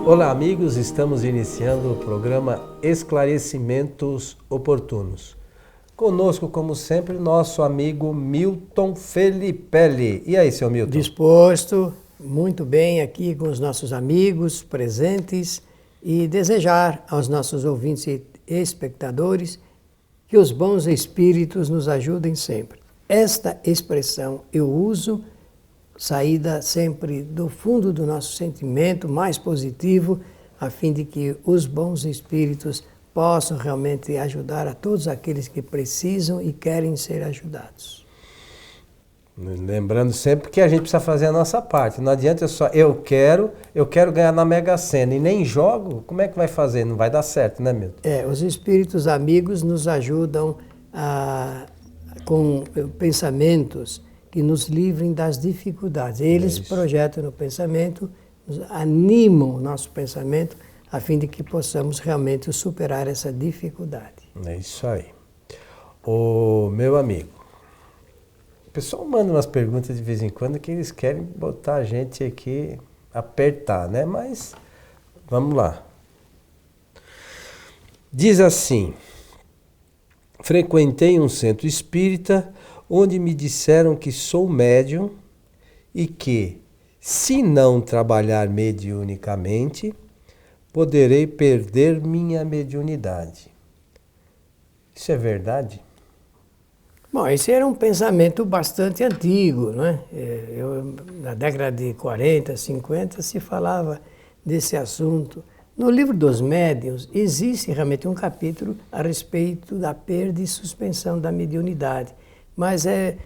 Olá, amigos, estamos iniciando o programa Esclarecimentos Oportunos. Conosco, como sempre, nosso amigo Milton Felipelli. E aí, seu Milton? Disposto, muito bem aqui com os nossos amigos presentes e desejar aos nossos ouvintes e espectadores que os bons espíritos nos ajudem sempre. Esta expressão eu uso saída sempre do fundo do nosso sentimento mais positivo, a fim de que os bons espíritos possam realmente ajudar a todos aqueles que precisam e querem ser ajudados. Lembrando sempre que a gente precisa fazer a nossa parte. Não adianta só eu quero ganhar na Mega Sena e nem jogo, como é que vai fazer? Não vai dar certo, né, Milton? Os espíritos amigos nos ajudam com pensamentos que nos livrem das dificuldades. Eles projetam no pensamento, animam o nosso pensamento, a fim de que possamos realmente superar essa dificuldade. É isso aí. Ô, meu amigo, o pessoal manda umas perguntas de vez em quando que eles querem botar a gente aqui, apertar, né? Mas, vamos lá. Diz assim: frequentei um centro espírita onde me disseram que sou médium e que, se não trabalhar mediunicamente, poderei perder minha mediunidade. Isso é verdade? Bom, esse era um pensamento bastante antigo, não é? Na década de 40, 50 se falava desse assunto. No livro dos médiuns existe realmente um capítulo a respeito da perda e suspensão da mediunidade. Mas é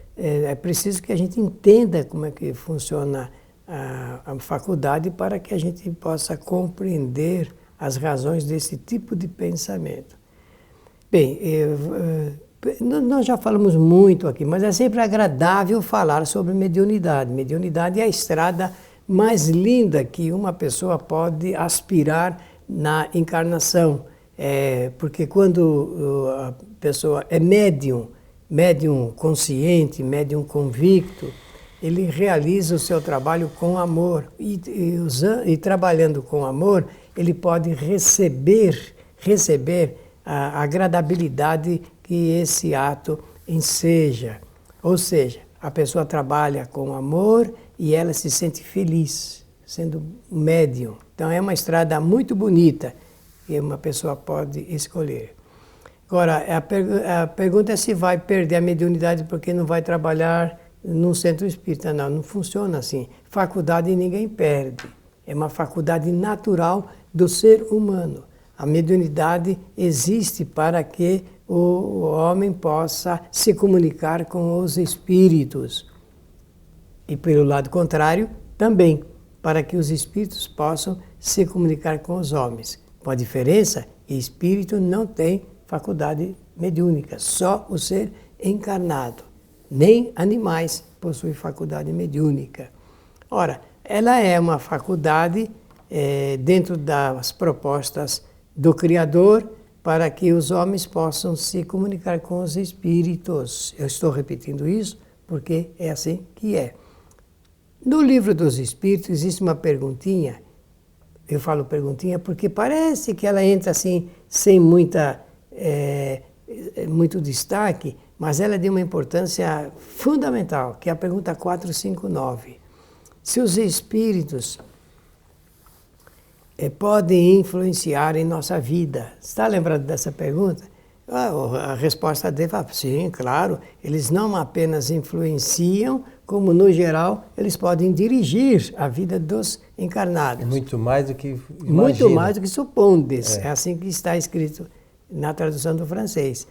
preciso que a gente entenda como é que funciona a faculdade para que a gente possa compreender as razões desse tipo de pensamento. Bem, nós já falamos muito aqui, mas é sempre agradável falar sobre mediunidade. Mediunidade é a estrada mais linda que uma pessoa pode aspirar na encarnação. Porque quando a pessoa é médium consciente, médium convicto, ele realiza o seu trabalho com amor. E trabalhando com amor, ele pode receber a agradabilidade que esse ato enseja. Ou seja, a pessoa trabalha com amor e ela se sente feliz, sendo médium. Então é uma estrada muito bonita que uma pessoa pode escolher. Agora, a pergunta é se vai perder a mediunidade porque não vai trabalhar num centro espírita. Não, não funciona assim. Faculdade ninguém perde. É uma faculdade natural do ser humano. A mediunidade existe para que o homem possa se comunicar com os espíritos. E pelo lado contrário, também, para que os espíritos possam se comunicar com os homens. Com a diferença, espírito não tem faculdade mediúnica, só o ser encarnado. Nem animais possuem faculdade mediúnica. Ora, ela é uma faculdade dentro das propostas do Criador para que os homens possam se comunicar com os espíritos. Eu estou repetindo isso porque é assim que é. No livro dos Espíritos existe uma perguntinha, eu falo perguntinha porque parece que ela entra assim sem muito destaque, mas ela é de uma importância fundamental, que é a pergunta 459. Se os espíritos podem influenciar em nossa vida. Está lembrado dessa pergunta? A resposta dele é sim, claro. Eles não apenas influenciam, como no geral eles podem dirigir a vida dos encarnados. Muito mais do que imagina. Muito mais do que supondes. É assim que está escrito na tradução do francês.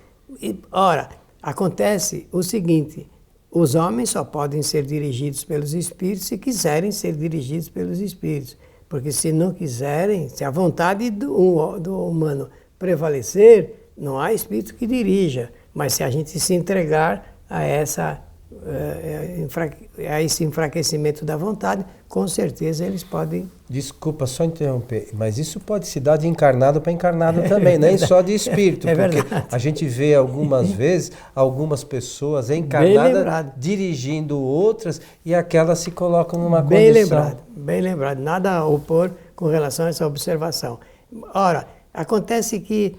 Ora, acontece o seguinte: os homens só podem ser dirigidos pelos espíritos se quiserem ser dirigidos pelos espíritos. Porque se não quiserem, se a vontade do humano prevalecer, não há espírito que dirija. Mas se a gente se entregar a esse enfraquecimento da vontade, com certeza eles podem... Desculpa só interromper, mas isso pode se dar de encarnado para encarnado também, nem só de espírito, porque a gente vê algumas vezes algumas pessoas encarnadas dirigindo outras e aquelas se colocam numa condição... Bem lembrado, nada a opor com relação a essa observação. Ora, acontece que,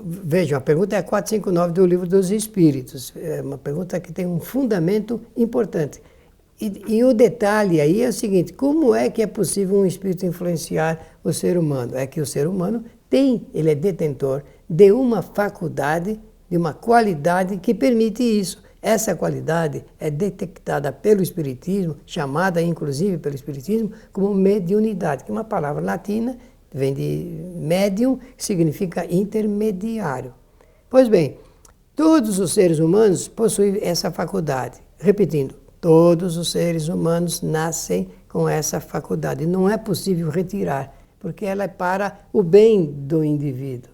vejam, a pergunta é a 459 do Livro dos Espíritos, é uma pergunta que tem um fundamento importante. E o detalhe aí é o seguinte: como é que é possível um espírito influenciar o ser humano? É que o ser humano ele é detentor de uma faculdade, de uma qualidade que permite isso. Essa qualidade é detectada pelo Espiritismo, chamada inclusive pelo Espiritismo como mediunidade, que é uma palavra latina, vem de médium, que significa intermediário. Pois bem, todos os seres humanos possuem essa faculdade. Repetindo, todos os seres humanos nascem com essa faculdade. Não é possível retirar, porque ela é para o bem do indivíduo.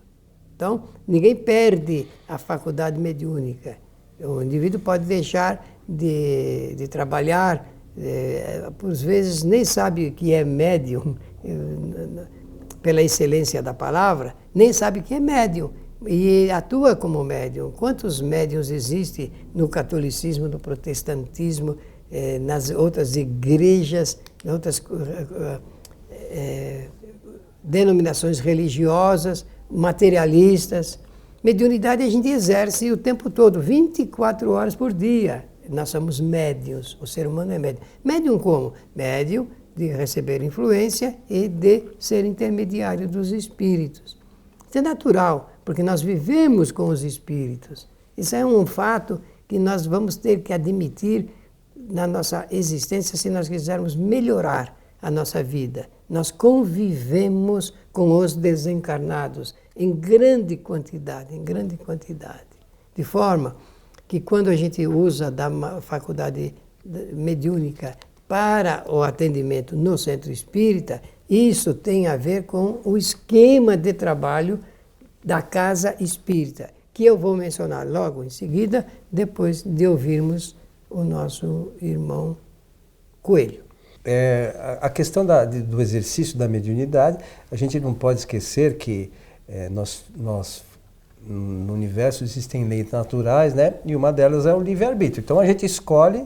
Então, ninguém perde a faculdade mediúnica. O indivíduo pode deixar de trabalhar, por vezes nem sabe o que é médium, pela excelência da palavra, nem sabe o que é médium. E atua como médium. Quantos médiums existem no catolicismo, no protestantismo, nas outras igrejas, em outras denominações religiosas, materialistas? Mediunidade a gente exerce o tempo todo, 24 horas por dia. Nós somos médiuns, o ser humano é médium. Médium como? Médium de receber influência e de ser intermediário dos espíritos. Isso é natural, porque nós vivemos com os espíritos. Isso é um fato que nós vamos ter que admitir na nossa existência se nós quisermos melhorar a nossa vida. Nós convivemos com os desencarnados em grande quantidade, de forma que quando a gente usa da faculdade mediúnica para o atendimento no centro espírita, isso tem a ver com o esquema de trabalho da casa espírita, que eu vou mencionar logo em seguida, depois de ouvirmos o nosso irmão Coelho. A questão do exercício da mediunidade, a gente não pode esquecer que no universo existem leis naturais, né? E uma delas é o livre-arbítrio. Então a gente escolhe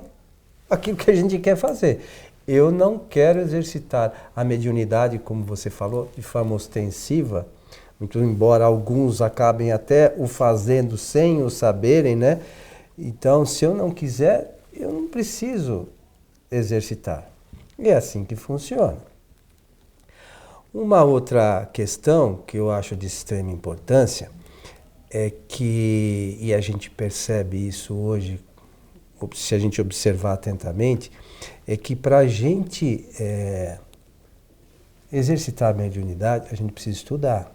aquilo que a gente quer fazer. Eu não quero exercitar a mediunidade, como você falou, de forma ostensiva, muito embora alguns acabem até o fazendo sem o saberem, né? Então, se eu não quiser, eu não preciso exercitar. E é assim que funciona. Uma outra questão que eu acho de extrema importância é que, e a gente percebe isso hoje, se a gente observar atentamente, é que para a gente exercitar a mediunidade, a gente precisa estudar.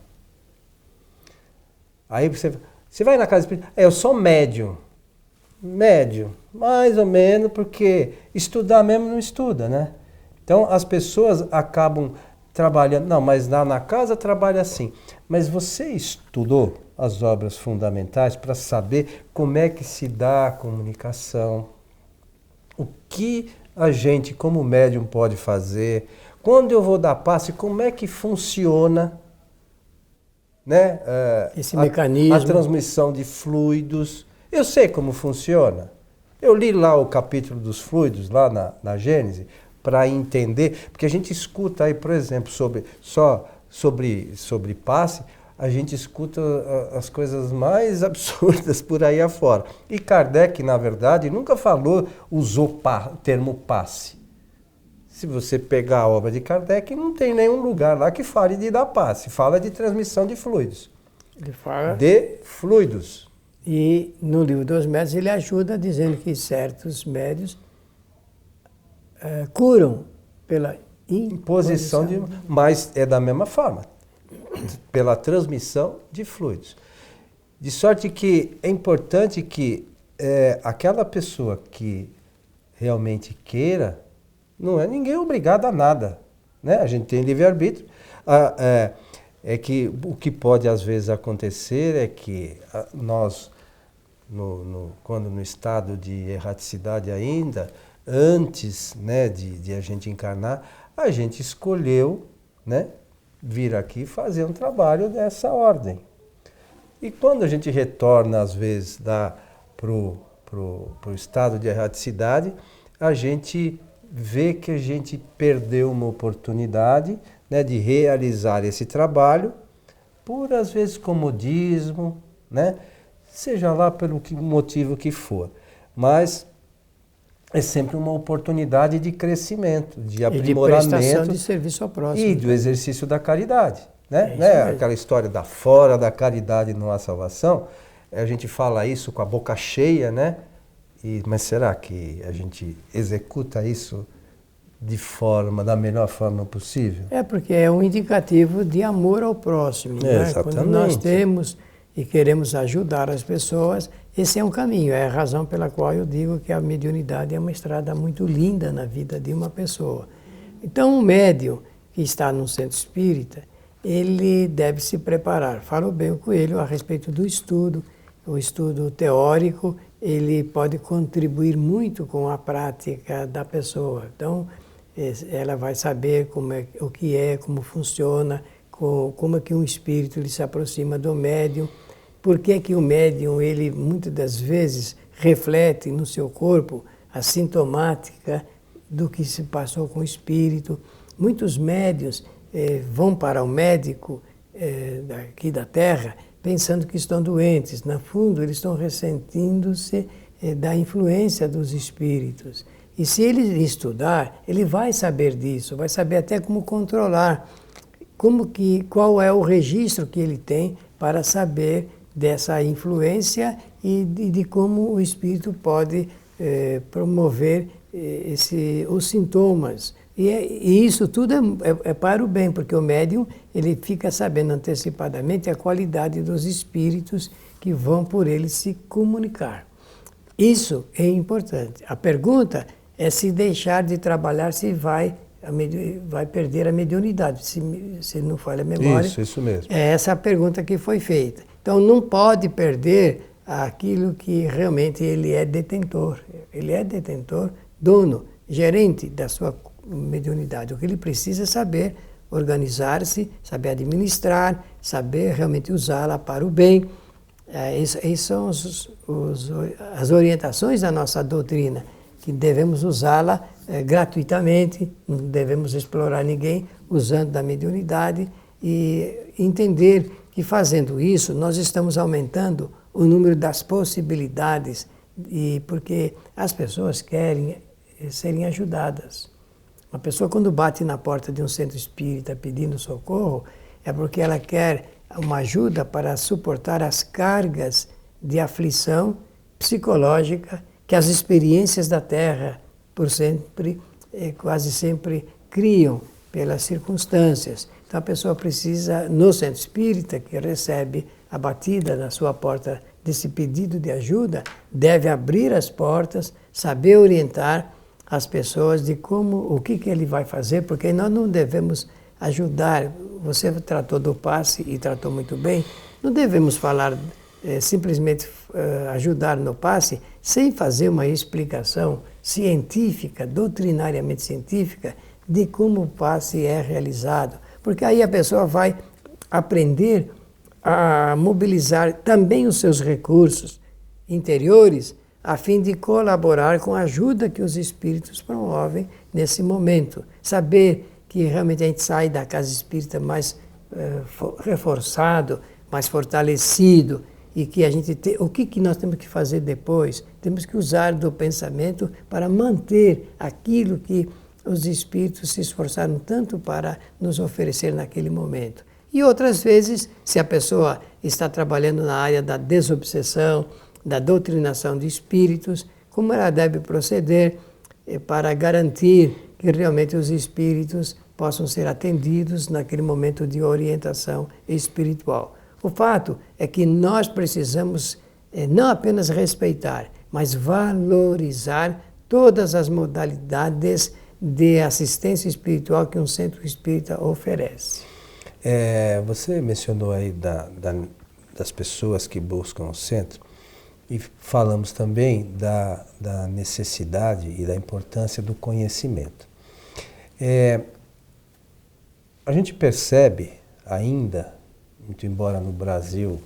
Aí você vai na casa espírita, eu sou médium. Médium, mais ou menos, porque estudar mesmo não estuda, né? Então as pessoas acabam trabalhando, não, mas na casa trabalha assim. Mas você estudou as obras fundamentais para saber como é que se dá a comunicação, o que a gente como médium pode fazer, quando eu vou dar passe, como é que funciona, né? Esse mecanismo. A transmissão de fluidos. Eu sei como funciona. Eu li lá o capítulo dos fluidos, lá na Gênese, para entender, porque a gente escuta aí, por exemplo, sobre passe, a gente escuta as coisas mais absurdas por aí afora. E Kardec, na verdade, nunca usou o termo passe. Se você pegar a obra de Kardec, não tem nenhum lugar lá que fale de dar passe, fala de transmissão de fluidos. Ele fala de fluidos. E no Livro dos Médiuns ele ajuda dizendo que certos médiuns curam pela imposição mas é da mesma forma, pela transmissão de fluidos. De sorte que é importante que aquela pessoa que realmente queira, não é ninguém obrigado a nada, né? A gente tem livre-arbítrio. É que o que pode às vezes acontecer é que nós, quando no estado de erraticidade ainda, antes, né, de a gente encarnar, a gente escolheu, né, vir aqui fazer um trabalho dessa ordem. E quando a gente retorna, às vezes, pro estado de erraticidade, a gente vê que a gente perdeu uma oportunidade né, de realizar esse trabalho por, às vezes, comodismo, né? Seja lá pelo motivo que for. Mas é sempre uma oportunidade de crescimento, de aprimoramento. E de prestação de serviço ao próximo. E do exercício da caridade. Né? É Aquela história da fora da caridade não há salvação. A gente fala isso com a boca cheia, né? Mas será que a gente executa isso da melhor forma possível? É porque é um indicativo de amor ao próximo. Né? Exatamente. Quando nós temos e queremos ajudar as pessoas, esse é um caminho, é a razão pela qual eu digo que a mediunidade é uma estrada muito linda na vida de uma pessoa. Então, o médium que está no centro espírita, ele deve se preparar. Falou bem o Coelho a respeito do estudo. O estudo teórico, ele pode contribuir muito com a prática da pessoa. Então, ela vai saber o que é, como funciona, como é que um espírito ele se aproxima do médium. Por que que o médium, ele muitas das vezes reflete no seu corpo a sintomática do que se passou com o espírito. Muitos médiuns vão para o médico aqui da Terra pensando que estão doentes. Na fundo, eles estão ressentindo-se da influência dos espíritos. E se ele estudar, ele vai saber disso, vai saber até como controlar, qual é o registro que ele tem para saber dessa influência e de como o espírito pode promover os sintomas. E isso tudo é para o bem, porque o médium ele fica sabendo antecipadamente a qualidade dos espíritos que vão por ele se comunicar. Isso é importante. A pergunta é se deixar de trabalhar, se vai perder a mediunidade, se não falha a memória. Isso mesmo. É essa a pergunta que foi feita. Então não pode perder aquilo que realmente ele é detentor. Ele é detentor, dono, gerente da sua mediunidade. O que ele precisa é saber organizar-se, saber administrar, saber realmente usá-la para o bem. Essas são as orientações da nossa doutrina, que devemos usá-la gratuitamente, não devemos explorar ninguém usando da mediunidade e entender que fazendo isso nós estamos aumentando o número das possibilidades, porque as pessoas querem serem ajudadas. Uma pessoa quando bate na porta de um centro espírita pedindo socorro, é porque ela quer uma ajuda para suportar as cargas de aflição psicológica que as experiências da Terra quase sempre criam pelas circunstâncias. Então a pessoa precisa, no centro espírita, que recebe a batida na sua porta desse pedido de ajuda, deve abrir as portas, saber orientar as pessoas de o que ele vai fazer, porque nós não devemos ajudar. Você tratou do passe e tratou muito bem, não devemos falar simplesmente ajudar no passe sem fazer uma explicação científica, doutrinariamente científica, de como o passe é realizado. Porque aí a pessoa vai aprender a mobilizar também os seus recursos interiores a fim de colaborar com a ajuda que os espíritos promovem nesse momento. Saber que realmente a gente sai da casa espírita mais reforçado, mais fortalecido, e que a gente o que nós temos que fazer depois? Temos que usar do pensamento para manter aquilo que os espíritos se esforçaram tanto para nos oferecer naquele momento. E outras vezes, se a pessoa está trabalhando na área da desobsessão, da doutrinação de espíritos, como ela deve proceder para garantir que realmente os espíritos possam ser atendidos naquele momento de orientação espiritual. O fato é que nós precisamos não apenas respeitar, mas valorizar todas as modalidades de assistência espiritual que um centro espírita oferece. Você mencionou aí das pessoas que buscam o centro e falamos também da necessidade e da importância do conhecimento. A gente percebe ainda, muito embora no Brasil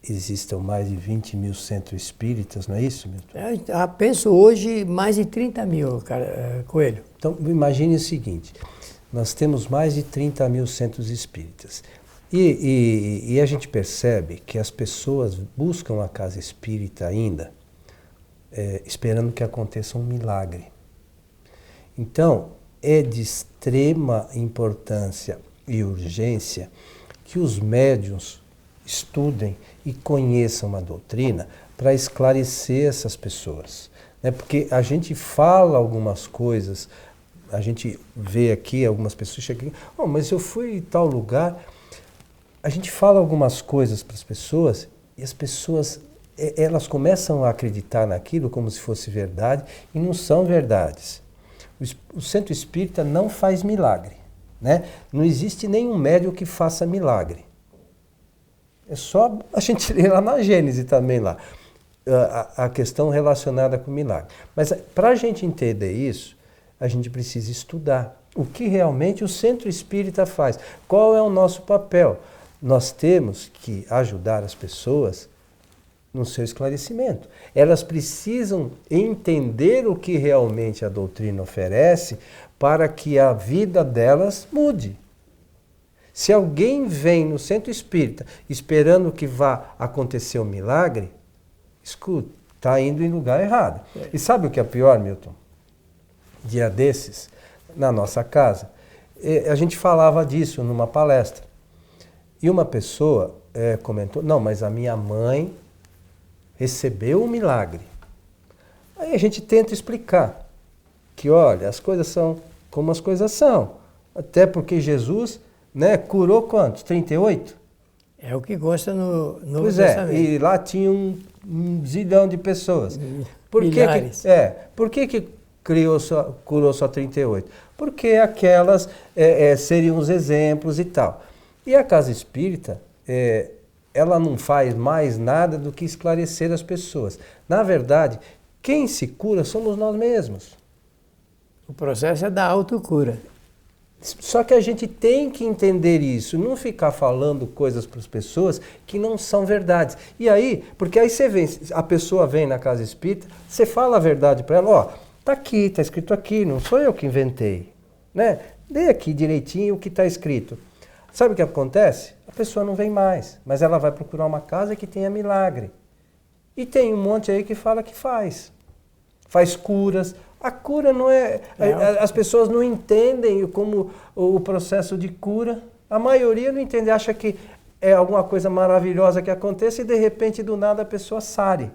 existam mais de 20 mil centros espíritas, não é isso, Milton? Penso hoje mais de 30 mil, Coelho. Então, imagine o seguinte, nós temos mais de 30 mil centros espíritas. E a gente percebe que as pessoas buscam a casa espírita ainda esperando que aconteça um milagre. Então, é de extrema importância e urgência que os médiuns estudem e conheçam a doutrina para esclarecer essas pessoas. Né? Porque a gente fala algumas coisas, a gente vê aqui algumas pessoas chegam, oh, mas eu fui em tal lugar. A gente fala algumas coisas para as pessoas e as pessoas elas começam a acreditar naquilo como se fosse verdade e não são verdades. O centro espírita não faz milagre, né? Não existe nenhum médium que faça milagre. É só a gente ler lá na Gênese também lá, a questão relacionada com o milagre. Mas para a gente entender isso, a gente precisa estudar o que realmente o centro espírita faz. Qual é o nosso papel? Nós temos que ajudar as pessoas no seu esclarecimento. Elas precisam entender o que realmente a doutrina oferece para que a vida delas mude. Se alguém vem no centro espírita esperando que vá acontecer um milagre, escuta, está indo em lugar errado. E sabe o que é pior, Milton? Dia desses, na nossa casa, a gente falava disso numa palestra. E uma pessoa comentou, não, mas a minha mãe recebeu um milagre. Aí a gente tenta explicar que, olha, as coisas são como as coisas são. Até porque Jesus, né, curou quantos? 38? É o que gosta no Pois Testamento. E lá tinha um zilhão de pessoas. Milhares. Por que curou só 38? Porque aquelas seriam os exemplos e tal. E a casa espírita, ela não faz mais nada do que esclarecer as pessoas. Na verdade, quem se cura somos nós mesmos. O processo é da autocura. Só que a gente tem que entender isso, não ficar falando coisas para as pessoas que não são verdades. E aí, porque aí você vem, a pessoa vem na casa espírita, você fala a verdade para ela, ó, tá aqui, tá escrito aqui, não sou eu que inventei, né? Dê aqui direitinho o que está escrito. Sabe o que acontece? A pessoa não vem mais, mas ela vai procurar uma casa que tenha milagre. E tem um monte aí que fala que faz curas. A cura não é... As pessoas não entendem como o processo de cura. A maioria não entende, acha que é alguma coisa maravilhosa que aconteça e de repente do nada a pessoa sare.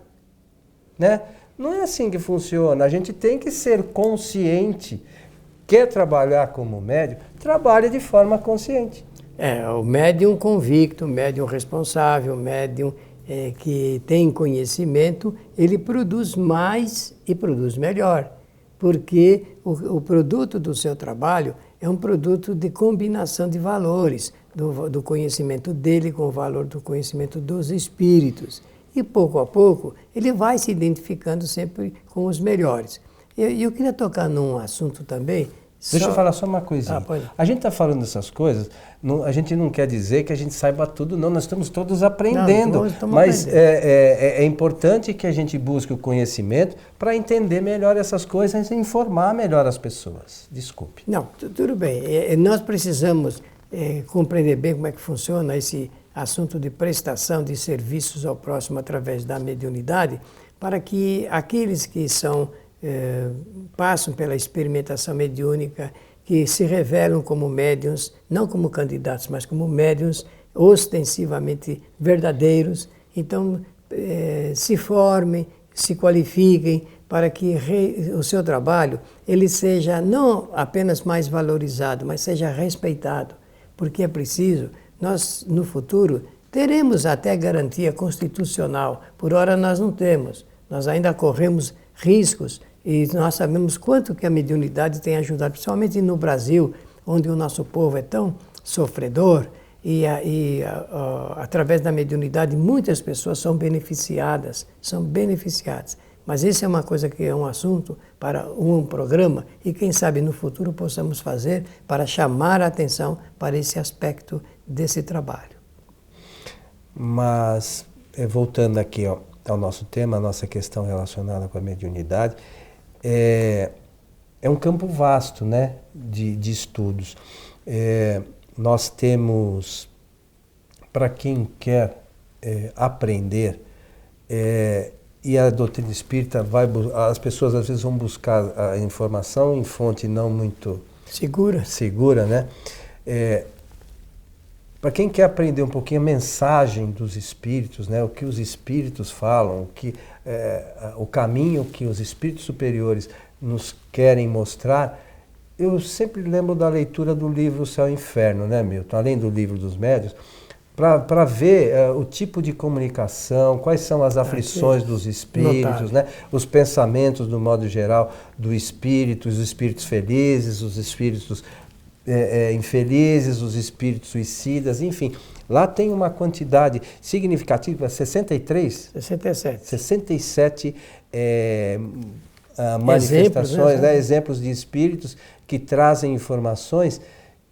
Né? Não é assim que funciona. A gente tem que ser consciente. Quer trabalhar como médium? Trabalhe de forma consciente. O médium convicto, o médium responsável, o médium que tem conhecimento, ele produz mais e produz melhor. Porque o produto do seu trabalho é um produto de combinação de valores, do conhecimento dele com o valor do conhecimento dos espíritos. E pouco a pouco ele vai se identificando sempre com os melhores. Eu queria tocar num assunto também. Deixa eu falar só uma coisinha. A gente está falando dessas coisas, a gente não quer dizer que a gente saiba tudo, não. Nós estamos todos aprendendo. Mas é importante que a gente busque o conhecimento para entender melhor essas coisas e informar melhor as pessoas. Desculpe. Não, tudo bem. Nós precisamos compreender bem como é que funciona esse assunto de prestação de serviços ao próximo através da mediunidade, para que aqueles que passam pela experimentação mediúnica, que se revelam como médiuns, não como candidatos, mas como médiuns ostensivamente verdadeiros, então se formem, se qualifiquem para que o seu trabalho ele seja não apenas mais valorizado, mas seja respeitado, porque é preciso, nós no futuro teremos até garantia constitucional, por ora nós não temos, nós ainda corremos riscos. E nós sabemos quanto que a mediunidade tem ajudado, principalmente no Brasil, onde o nosso povo é tão sofredor, e através da mediunidade muitas pessoas são beneficiadas. Mas isso é uma coisa que é um assunto para um programa, e quem sabe no futuro possamos fazer para chamar a atenção para esse aspecto desse trabalho. Mas, voltando aqui ao nosso tema, a nossa questão relacionada com a mediunidade, é um campo vasto, né, de estudos. Nós temos, para quem quer aprender, e a doutrina espírita as pessoas às vezes vão buscar a informação em fonte não muito segura, né? Para quem quer aprender um pouquinho a mensagem dos espíritos, né, o que os espíritos falam, o caminho que os espíritos superiores nos querem mostrar, eu sempre lembro da leitura do livro Céu e Inferno, né, Milton? Além do livro dos médiuns, para ver o tipo de comunicação, quais são as aflições dos espíritos, né? Os pensamentos, do modo geral, do espírito, os espíritos felizes, os espíritos infelizes, os espíritos suicidas, enfim. Lá tem uma quantidade significativa, 67 manifestações, né? Exemplos de espíritos que trazem informações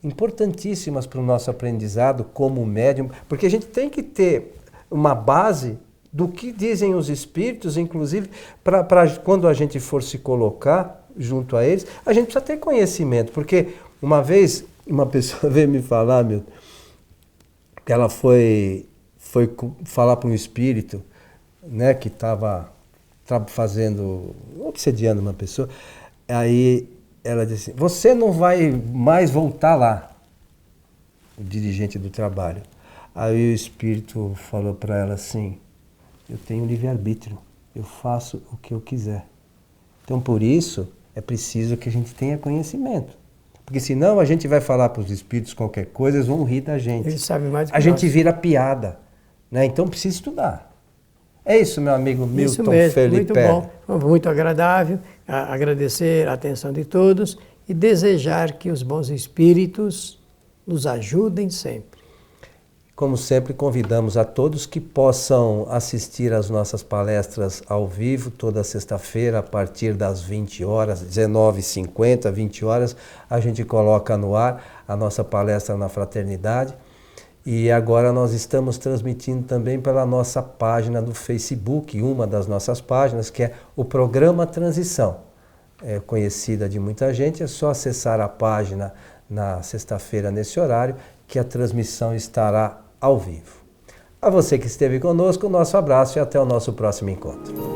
importantíssimas para o nosso aprendizado como médium, porque a gente tem que ter uma base do que dizem os espíritos, inclusive, para quando a gente for se colocar junto a eles, a gente precisa ter conhecimento, porque uma vez uma pessoa veio me falar, Milton, que ela foi falar para um espírito, né, que estava obsediando uma pessoa, aí ela disse, você não vai mais voltar lá, o dirigente do trabalho. Aí o espírito falou para ela assim, eu tenho livre-arbítrio, eu faço o que eu quiser. Então por isso é preciso que a gente tenha conhecimento. Porque senão a gente vai falar para os espíritos qualquer coisa, eles vão rir da gente. Eles sabem mais do que a nós. gente vira piada, né? Então precisa estudar. É isso, meu amigo Milton isso mesmo, Felipe. Muito bom, muito agradável. Agradecer a atenção de todos e desejar que os bons espíritos nos ajudem sempre. Como sempre, convidamos a todos que possam assistir às nossas palestras ao vivo, toda sexta-feira, a partir das 20 horas, 19h50, 20 horas, a gente coloca no ar a nossa palestra na Fraternidade. E agora nós estamos transmitindo também pela nossa página do Facebook, uma das nossas páginas, que é o Programa Transição. É conhecida de muita gente, é só acessar a página na sexta-feira nesse horário, que a transmissão estará ao vivo. A você que esteve conosco, o nosso abraço e até o nosso próximo encontro.